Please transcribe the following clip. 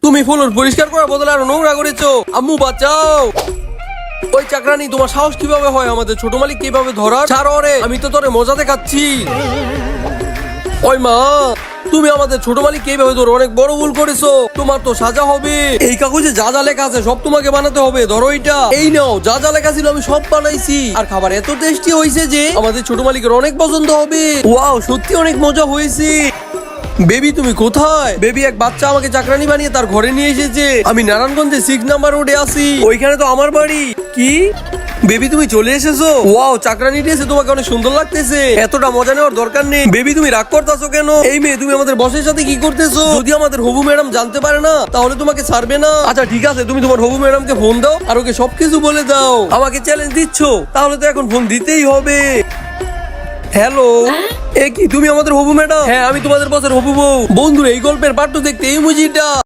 তুমি ফ্লোর পরিষ্কার করার বদলে আরো নোংরা করেছো। আম্মু বাঁচাও। ওই চাকরানি, তোমার সাহস কিভাবে হয় আমাদের ছোট মালিক কিভাবে ধরার? ছাড়ো রে, আমি তো তোরে মজা দেখাচ্ছি। ওই মা, তুমি আমাদের ছোট মালিক কিভাবে ধরো? অনেক বড় ভুল করেছো, তোমার তো সাজা হবে। এই কাগজে যা যা লেখা আছে সব তোমাকে বানাতে হবে। ধরো এটা, এই নাও, যা যা লেখা ছিল আমি সব বানাইছি। আর খাবার এত টেস্টি হয়েছে যে আমাদের ছোট মালিকের অনেক পছন্দ হবে। ওয়াও, সত্যি অনেক মজা হয়েছে। বেবি তুমি কোথায়? বেবি, এক বাচ্চা আমাকে চাকরানি বানিয়ে তার ঘরে নিয়ে এসেছে। আমি নারায়ণগঞ্জে 6 নাম্বার রোডে আছি, ওইখানে তো আমার বাড়ি। কি বেবি, তুমি চলে এসেছো? ওয়াও, চাকরানিটি এসে তোমাকে অনেক সুন্দর লাগতেছে। এতটা মজা নেওয়ার দরকার নেই। বেবি, তুমি রাগ করতেছো কেন? এই মেয়ে, তুমি আমাদের বসের সাথে কি করতেছো? যদি আমাদের হবু ম্যাডাম জানতে পারে না তাহলে তোমাকে ছাড়বে না। আচ্ছা ঠিক আছে, তুমি তোমার হবু ম্যাডামকে ফোন দাও আর ওকে সবকিছু বলে দাও। আমাকে চ্যালেঞ্জ দিচ্ছ, তাহলে তো এখন ফোন দিতেই হবে। হ্যালো, এ কি তুমি আমাদের হবু ম্যাডাম? হ্যাঁ, আমি তোমাদের বসের হবু বউ। বন্ধুরা, এই গল্পের পার্ট 2 দেখতে এই মুজিটা